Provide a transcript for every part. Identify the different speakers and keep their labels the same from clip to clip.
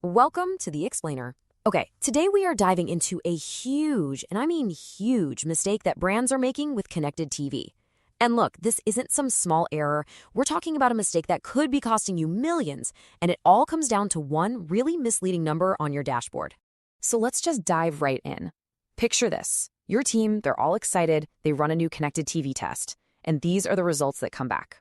Speaker 1: Welcome to the Explainer. Okay, today we are diving into a huge, and I mean huge, mistake that brands are making with connected TV. And look, this isn't some small error. We're talking about a mistake that could be costing you millions, and it all comes down to one really misleading number on your dashboard. So let's just dive right in. Picture this. Your team, they're all excited, they run a new connected TV test, and these are the results that come back.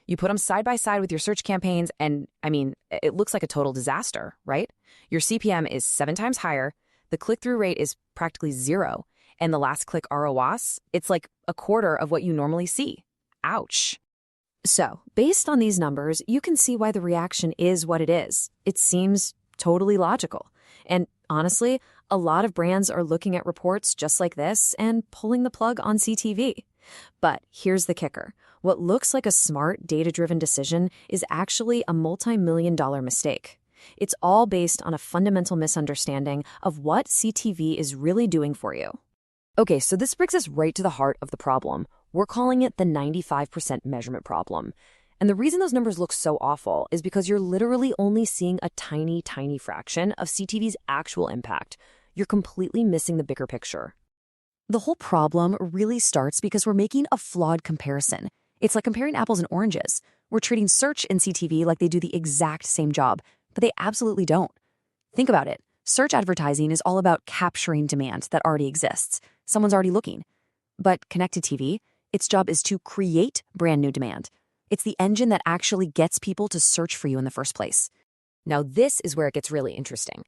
Speaker 1: You put them side by side with your search campaigns, and it looks like a total disaster, right? Your CPM is 7 times higher, the click-through rate is practically 0, and the last click ROAS, it's like a quarter of what you normally see. Ouch. So, based on these numbers, you can see why the reaction is what it is. It seems totally logical. And honestly, a lot of brands are looking at reports just like this and pulling the plug on CTV. But here's the kicker. What looks like a smart, data-driven decision is actually a multi-million-dollar mistake. It's all based on a fundamental misunderstanding of what CTV is really doing for you. Okay, so this brings us right to the heart of the problem. We're calling it the 95% measurement problem. And the reason those numbers look so awful is because you're literally only seeing a tiny, tiny fraction of CTV's actual impact. You're completely missing the bigger picture. The whole problem really starts because we're making a flawed comparison. It's like comparing apples and oranges. We're treating search and CTV like they do the exact same job, but they absolutely don't. Think about it. Search advertising is all about capturing demand that already exists. Someone's already looking. But connected TV, its job is to create brand new demand. It's the engine that actually gets people to search for you in the first place. Now, this is where it gets really interesting.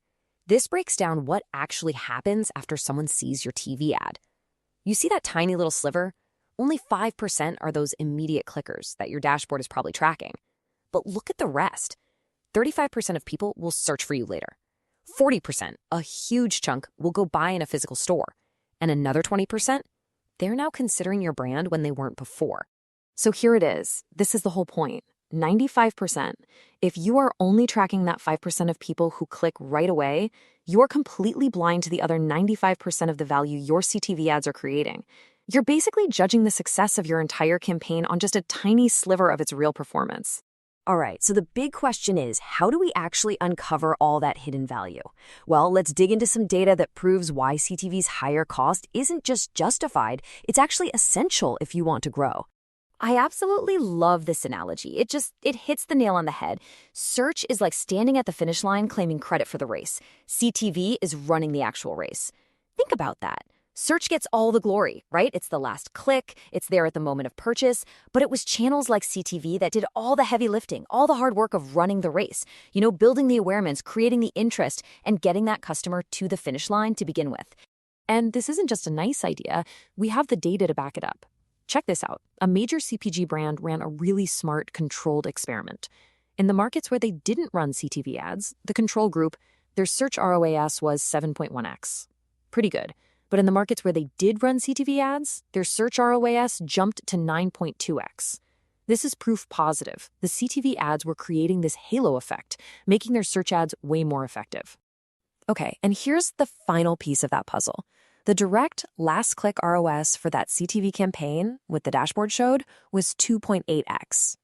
Speaker 1: This breaks down what actually happens after someone sees your TV ad. You see that tiny little sliver? Only 5% are those immediate clickers that your dashboard is probably tracking. But look at the rest. 35% of people will search for you later. 40%, a huge chunk, will go buy in a physical store. And another 20%, they're now considering your brand when they weren't before. So here it is. This is the whole point. 95%. If you are only tracking that 5% of people who click right away, you're completely blind to the other 95% of the value your CTV ads are creating. You're basically judging the success of your entire campaign on just a tiny sliver of its real performance. All right, so the big question is, how do we actually uncover all that hidden value? Well, let's dig into some data that proves why CTV's higher cost isn't just justified, it's actually essential if you want to grow. I absolutely love this analogy. It hits the nail on the head. Search is like standing at the finish line claiming credit for the race. CTV is running the actual race. Think about that. Search gets all the glory, right? It's the last click, it's there at the moment of purchase, but it was channels like CTV that did all the heavy lifting, all the hard work of running the race, building the awareness, creating the interest, and getting that customer to the finish line to begin with. And this isn't just a nice idea, we have the data to back it up. Check this out. A major CPG brand ran a really smart, controlled experiment. In the markets where they didn't run CTV ads, the control group, their search ROAS was 7.1x. Pretty good. But in the markets where they did run CTV ads, their search ROAS jumped to 9.2x. This is proof positive. The CTV ads were creating this halo effect, making their search ads way more effective. Okay, and here's the final piece of that puzzle. The direct last-click ROAS for that CTV campaign, what the dashboard showed, was 2.8x.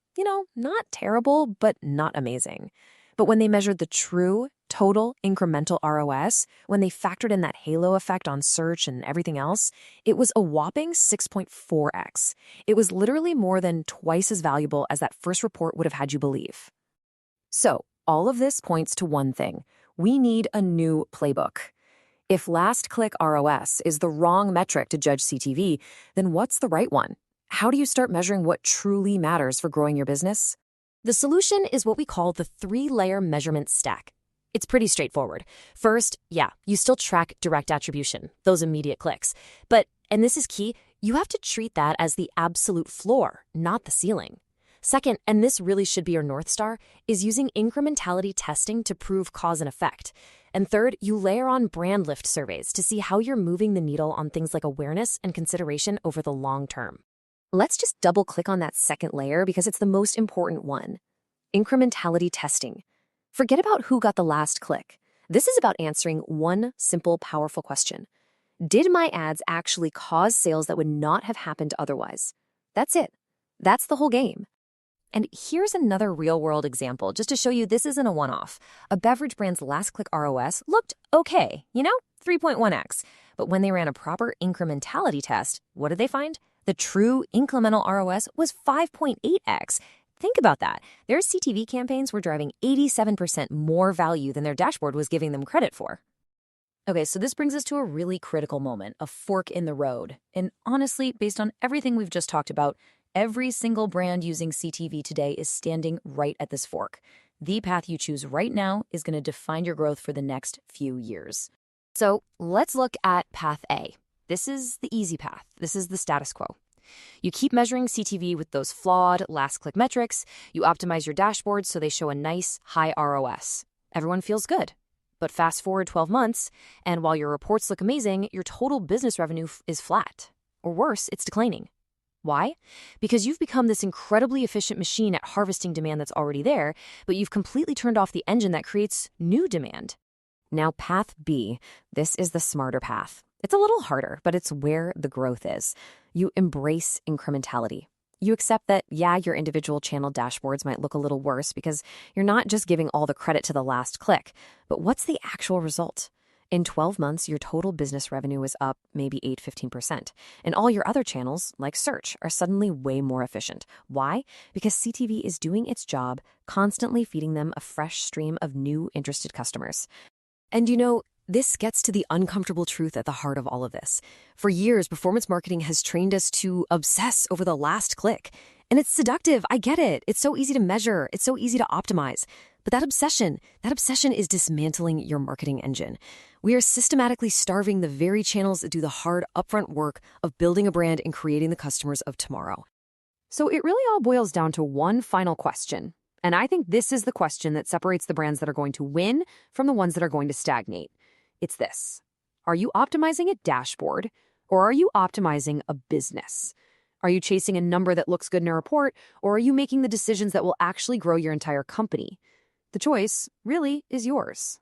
Speaker 1: Not terrible, but not amazing. But when they measured the true, total incremental ROAS, when they factored in that halo effect on search and everything else, it was a whopping 6.4x. It was literally more than twice as valuable as that first report would have had you believe. So, all of this points to one thing. We need a new playbook. If last-click ROAS is the wrong metric to judge CTV, then what's the right one? How do you start measuring what truly matters for growing your business? The solution is what we call the 3-layer measurement stack. It's pretty straightforward. First, you still track direct attribution, those immediate clicks. But, and this is key, you have to treat that as the absolute floor, not the ceiling. Second, and this really should be your North Star, is using incrementality testing to prove cause and effect. And third, you layer on brand lift surveys to see how you're moving the needle on things like awareness and consideration over the long term. Let's just double-click on that second layer because it's the most important one. Incrementality testing. Forget about who got the last click. This is about answering one simple, powerful question. Did my ads actually cause sales that would not have happened otherwise? That's it. That's the whole game. And here's another real-world example, just to show you this isn't a one-off. A beverage brand's last-click ROS looked okay, 3.1x. But when they ran a proper incrementality test, what did they find? The true incremental ROS was 5.8x. Think about that. Their CTV campaigns were driving 87% more value than their dashboard was giving them credit for. Okay, so this brings us to a really critical moment, a fork in the road. And honestly, based on everything we've just talked about, every single brand using CTV today is standing right at this fork. The path you choose right now is going to define your growth for the next few years. So let's look at path A. This is the easy path. This is the status quo. You keep measuring CTV with those flawed last-click metrics. You optimize your dashboards so they show a nice, high ROS. Everyone feels good. But fast forward 12 months, and while your reports look amazing, your total business revenue is flat. Or worse, it's declining. Why? Because you've become this incredibly efficient machine at harvesting demand that's already there, but you've completely turned off the engine that creates new demand. Now, path B, this is the smarter path. It's a little harder, but it's where the growth is. You embrace incrementality. You accept that, your individual channel dashboards might look a little worse because you're not just giving all the credit to the last click, but what's the actual result? In 12 months, your total business revenue is up maybe 8-15%, and all your other channels, like search, are suddenly way more efficient. Why? Because CTV is doing its job, constantly feeding them a fresh stream of new interested customers. And this gets to the uncomfortable truth at the heart of all of this. For years, performance marketing has trained us to obsess over the last click. And it's seductive, I get it. It's so easy to measure, it's so easy to optimize. But that obsession is dismantling your marketing engine. We are systematically starving the very channels that do the hard upfront work of building a brand and creating the customers of tomorrow. So it really all boils down to one final question. And I think this is the question that separates the brands that are going to win from the ones that are going to stagnate. It's this. Are you optimizing a dashboard, or are you optimizing a business? Are you chasing a number that looks good in a report, or are you making the decisions that will actually grow your entire company? The choice really is yours.